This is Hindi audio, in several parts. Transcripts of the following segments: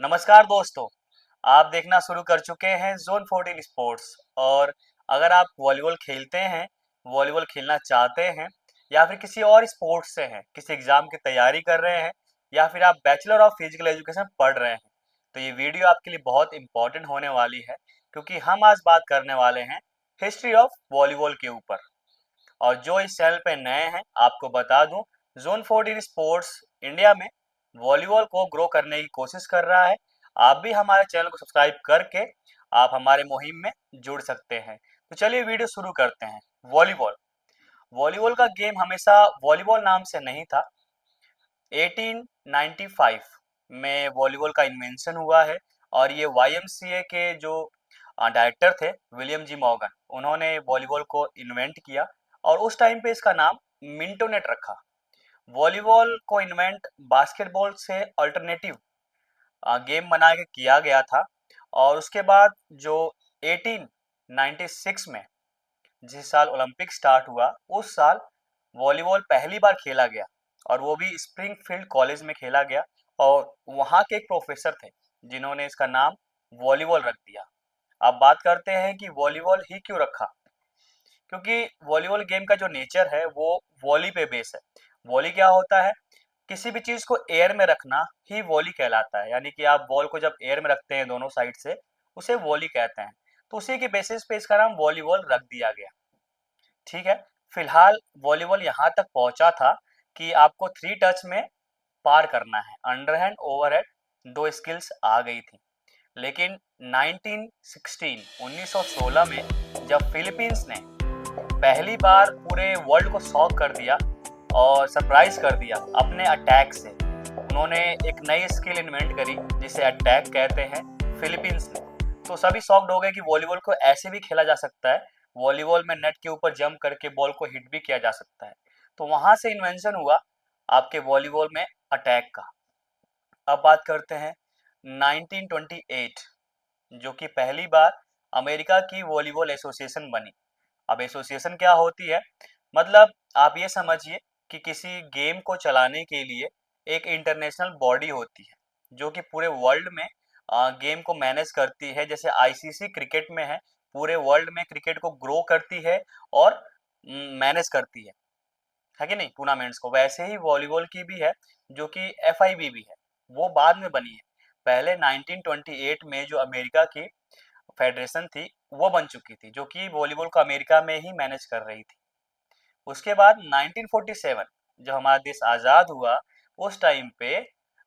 नमस्कार दोस्तों। आप देखना शुरू कर चुके हैं जोन 14 स्पोर्ट्स। और अगर आप वॉलीबॉल खेलते हैं, वॉलीबॉल खेलना चाहते हैं, या फिर किसी और स्पोर्ट्स से हैं, किसी एग्जाम की तैयारी कर रहे हैं, या फिर आप बैचलर ऑफ फिजिकल एजुकेशन पढ़ रहे हैं, तो ये वीडियो आपके लिए बहुत इंपॉर्टेंट होने वाली है, क्योंकि हम आज बात करने वाले हैं हिस्ट्री ऑफ वॉलीबॉल के ऊपर। और जो इस चैनल पे नए हैं, आपको बता दूं, जोन 14 स्पोर्ट्स इंडिया में वॉलीबॉल को ग्रो करने की कोशिश कर रहा है। आप भी हमारे चैनल को सब्सक्राइब करके आप हमारे मुहिम में जुड़ सकते हैं। तो चलिए वीडियो शुरू करते हैं। वॉलीबॉल वॉलीबॉल का गेम हमेशा वॉलीबॉल नाम से नहीं था। 1895 में वॉलीबॉल का इन्वेंशन हुआ है, और ये वाईएमसीए के जो डायरेक्टर थे, विलियम जी मॉर्गन, उन्होंने वॉलीबॉल को इन्वेंट किया। और उस टाइम पे इसका नाम मिंटोनेट रखा। वॉलीबॉल को इन्वेंट बास्केटबॉल से अल्टरनेटिव गेम बना के किया गया था। और उसके बाद जो 1896 में जिस साल ओलंपिक स्टार्ट हुआ, उस साल वॉलीबॉल पहली बार खेला गया, और वो भी स्प्रिंगफील्ड कॉलेज में खेला गया। और वहाँ के एक प्रोफेसर थे जिन्होंने इसका नाम वॉलीबॉल रख दिया। अब बात करते हैं कि वॉलीबॉल ही क्यों रखा। क्योंकि वॉलीबॉल गेम का जो नेचर है वो वॉली पे बेस है। वॉली क्या होता है? किसी भी चीज को एयर में रखना ही वॉली कहलाता है। यानी कि आप बॉल को जब एयर में रखते हैं दोनों साइड से, उसे वॉली कहते हैं। तो उसी के बेसिस पे इसका नाम वॉलीबॉल रख दिया गया। ठीक है। फिलहाल वॉलीबॉल यहाँ तक पहुंचा था कि आपको थ्री टच में पार करना है, अंडरहैंड ओवरहैंड, दो स्किल्स आ गई थी। लेकिन 1916 1916 में जब फिलीपींस ने पहली बार पूरे वर्ल्ड को शॉक कर दिया और सरप्राइज कर दिया अपने अटैक से, उन्होंने एक नई स्किल इन्वेंट करी जिसे अटैक कहते हैं, फिलीपींस ने। तो सभी शॉक्ड हो गए कि वॉलीबॉल को ऐसे भी खेला जा सकता है। वॉलीबॉल में नेट के ऊपर जंप करके बॉल को हिट भी किया जा सकता है। तो वहां से इन्वेंशन हुआ आपके वॉलीबॉल में अटैक का। अब बात करते हैं 1928, जो कि पहली बार अमेरिका की वॉलीबॉल एसोसिएशन बनी। अब एसोसिएशन क्या होती है? मतलब आप ये समझिए कि किसी गेम को चलाने के लिए एक इंटरनेशनल बॉडी होती है जो कि पूरे वर्ल्ड में गेम को मैनेज करती है। जैसे आईसीसी क्रिकेट में है, पूरे वर्ल्ड में क्रिकेट को ग्रो करती है और मैनेज करती है कि नहीं, टूर्नामेंट्स को। वैसे ही वॉलीबॉल की भी है, जो कि एफआईबी है, वो बाद में बनी है। पहले 1928 में जो अमेरिका की फेडरेशन थी वो बन चुकी थी, जो कि वॉलीबॉल को अमेरिका में ही मैनेज कर रही थी। उसके बाद 1947 जब हमारा देश आज़ाद हुआ, उस टाइम पे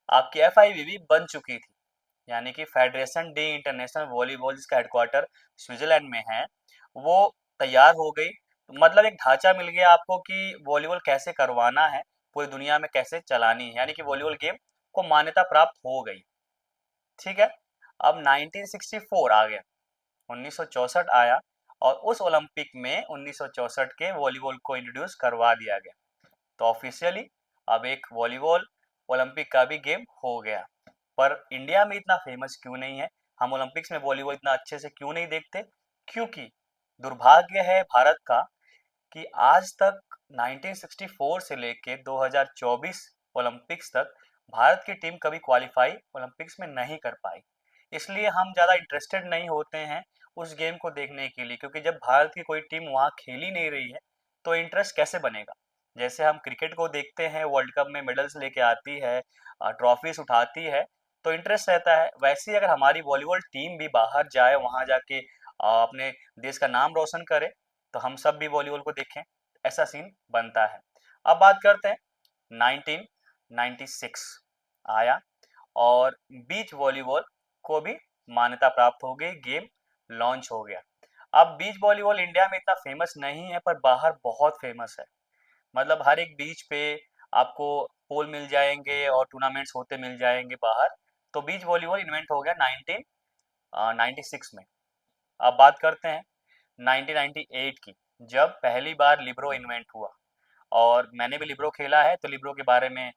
आपकी एफआईबी बन चुकी थी, यानी कि फेडरेशन डी इंटरनेशनल वॉलीबॉल, जिसका हेडक्वार्टर स्विट्जरलैंड में है, वो तैयार हो गई। तो मतलब एक ढांचा मिल गया आपको कि वॉलीबॉल कैसे करवाना है, पूरी दुनिया में कैसे चलानी है, यानी कि वॉलीबॉल गेम को मान्यता प्राप्त हो गई। ठीक है। अब 1964 आ गया, 1964 आया, और उस ओलंपिक में 1964 के वॉलीबॉल को इंट्रोड्यूस करवा दिया गया। तो ऑफिशियली अब एक वॉलीबॉल ओलंपिक का भी गेम हो गया। पर इंडिया में इतना फेमस क्यों नहीं है? हम ओलंपिक्स में वॉलीबॉल इतना अच्छे से क्यों नहीं देखते? क्योंकि दुर्भाग्य है भारत का कि आज तक 1964 से लेके 2024 ओलंपिक्स तक भारत की टीम कभी क्वालिफाई ओलंपिक्स में नहीं कर पाई। इसलिए हम ज़्यादा इंटरेस्टेड नहीं होते हैं उस गेम को देखने के लिए, क्योंकि जब भारत की कोई टीम वहाँ खेल ही नहीं रही है तो इंटरेस्ट कैसे बनेगा? जैसे हम क्रिकेट को देखते हैं, वर्ल्ड कप में मेडल्स लेके आती है, ट्रॉफीज उठाती है, तो इंटरेस्ट रहता है। वैसे ही अगर हमारी वॉलीबॉल टीम भी बाहर जाए, वहाँ जाके अपने देश का नाम रोशन करे, तो हम सब भी वॉलीबॉल को देखें, ऐसा सीन बनता है। अब बात करते हैं 1996 आया, और बीच वॉलीबॉल को भी मान्यता प्राप्त हो गई, गेम लॉन्च हो गया। अब बीच वॉलीबॉल इंडिया में इतना फेमस नहीं है, पर बाहर बहुत फेमस है। मतलब हर एक बीच पे आपको पोल मिल जाएंगे और टूर्नामेंट्स होते मिल जाएंगे बाहर। तो बीच वॉलीबॉल इन्वेंट हो गया 1996 में। अब बात करते हैं 1998 की, जब पहली बार लिब्रो इन्वेंट हुआ। और मैंने भी लिब्रो खेला है, तो लिब्रो के बारे में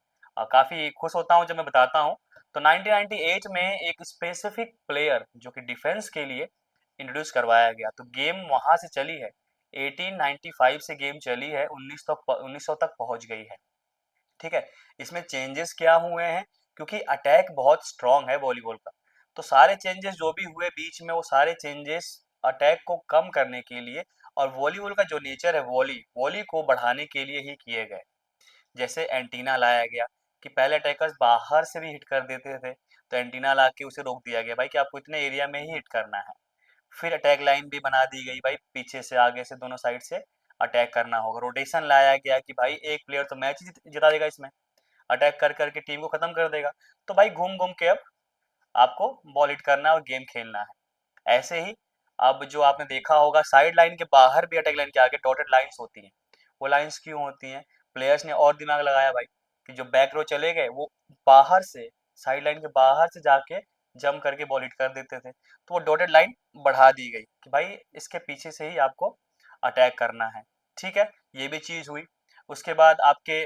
काफ़ी खुश होता हूँ जब मैं बताता हूँ। तो 1998 में एक स्पेसिफिक प्लेयर जो कि डिफेंस के लिए इंट्रोड्यूस करवाया गया, तो गेम वहाँ से चली है। 1895 से गेम चली है, 1900 तक पहुँच गई है। ठीक है। इसमें चेंजेस क्या हुए हैं क्योंकि अटैक बहुत स्ट्रांग है वॉलीबॉल का। तो सारे चेंजेस जो भी हुए बीच में, वो सारे चेंजेस अटैक को कम करने के लिए और वॉलीबॉल का जो नेचर है वॉली वॉली को बढ़ाने के लिए ही किए गए। जैसे एंटीना लाया गया कि पहले अटैकर्स बाहर से भी हिट कर देते थे, तो एंटीना ला के उसे रोक दिया गया भाई कि आपको इतने एरिया में ही हिट करना है। फिर अटैक लाइन भी बना दी गई भाई, पीछे से आगे से दोनों साइड से अटैक करना होगा। रोटेशन लाया गया कि भाई एक प्लेयर तो मैच जिता देगा इसमें, अटैक कर करके टीम को खत्म कर देगा। तो भाई घूम घूम के अब आपको बॉल हिट करना है और गेम खेलना है। ऐसे ही अब जो आपने देखा होगा साइड लाइन के बाहर भी अटैक लाइन के आगे डॉटेड लाइंस होती हैं। वो लाइंस क्यों होती हैं? प्लेयर्स ने और दिमाग लगाया भाई कि जो बैक रो चले गए वो बाहर से, साइड लाइन के बाहर से जाके जंप करके बॉल हिट कर देते थे। तो वो डॉटेड लाइन बढ़ा दी गई कि भाई इसके पीछे से ही आपको अटैक करना है। ठीक है, ये भी चीज हुई। उसके बाद आपके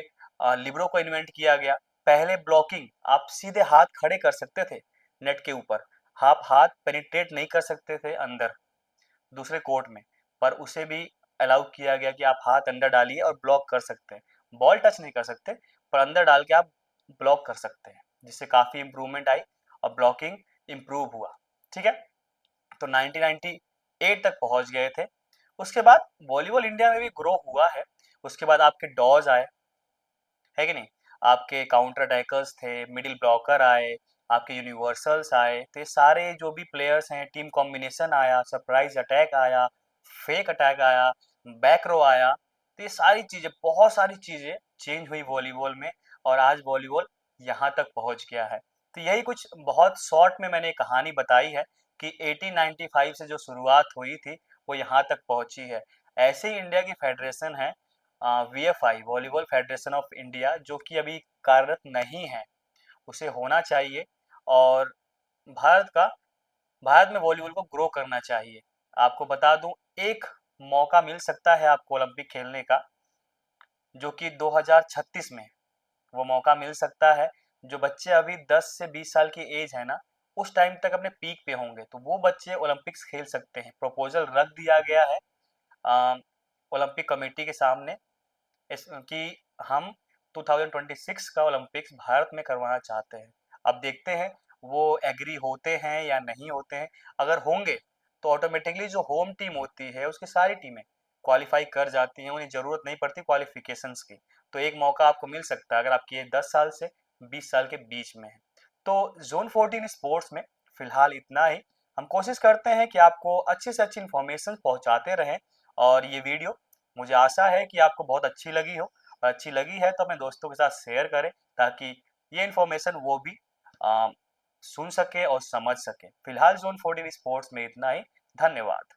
लिबरो को इन्वेंट किया गया। पहले ब्लॉकिंग आप सीधे हाथ खड़े कर सकते थे नेट के ऊपर, आप हाथ पेनिट्रेट नहीं कर सकते थे अंदर दूसरे कोर्ट में, पर उसे भी अलाउ किया गया कि आप हाथ अंदर डालिए और ब्लॉक कर सकते हैं। बॉल टच नहीं कर सकते, पर अंदर डाल के आप ब्लॉक कर सकते हैं, जिससे काफ़ी इम्प्रूवमेंट आई और ब्लॉकिंग इम्प्रूव हुआ। ठीक है, तो 1998 तक पहुंच गए थे। उसके बाद वॉलीबॉल इंडिया में भी ग्रो हुआ है। उसके बाद आपके डॉज आए, है कि नहीं? आपके काउंटर अटैकर्स थे, मिडिल ब्लॉकर आए, आपके यूनिवर्सल्स आए, तो ये सारे जो भी प्लेयर्स हैं, टीम कॉम्बिनेशन आया, सरप्राइज अटैक आया, फेक अटैक आया, बैक रो आया। तो ये सारी चीज़ें, बहुत सारी चीज़ें चेंज हुई वॉलीबॉल में और आज वॉलीबॉल यहाँ तक पहुँच गया है। तो यही कुछ बहुत शॉर्ट में मैंने कहानी बताई है कि 1895 से जो शुरुआत हुई थी वो यहाँ तक पहुँची है। ऐसे ही इंडिया की फेडरेशन है वीएफआई, वॉलीबॉल फेडरेशन ऑफ इंडिया, जो कि अभी कार्यरत नहीं है, उसे होना चाहिए। और भारत का भारत में वॉलीबॉल को ग्रो करना चाहिए। आपको बता दूं, एक मौका मिल सकता है आपको ओलंपिक खेलने का, जो कि 2036 में वो मौका मिल सकता है। जो बच्चे अभी 10 से 20 साल की एज है ना, उस टाइम तक अपने पीक पे होंगे, तो वो बच्चे ओलंपिक्स खेल सकते हैं। प्रपोजल रख दिया गया है ओलंपिक कमेटी के सामने कि हम 2026 का ओलंपिक्स भारत में करवाना चाहते हैं। अब देखते हैं वो एग्री होते हैं या नहीं होते हैं। अगर होंगे तो ऑटोमेटिकली जो होम टीम होती है उसकी सारी टीमें क्वालिफाई कर जाती हैं, उन्हें ज़रूरत नहीं पड़ती क्वालिफिकेशंस की। तो एक मौका आपको मिल सकता है अगर आपकी एज 10 साल से 20 साल के बीच में है। तो जोन 14 स्पोर्ट्स में फ़िलहाल इतना ही। हम कोशिश करते हैं कि आपको अच्छी से अच्छी इन्फॉर्मेशन पहुंचाते रहें, और ये वीडियो मुझे आशा है कि आपको बहुत अच्छी लगी हो, और अच्छी लगी है तो अपने दोस्तों के साथ शेयर करें, ताकि ये इन्फॉर्मेशन वो भी आ, सुन सके और समझ सके। फिलहाल जोन 14 स्पोर्ट्स में इतना ही। धन्यवाद।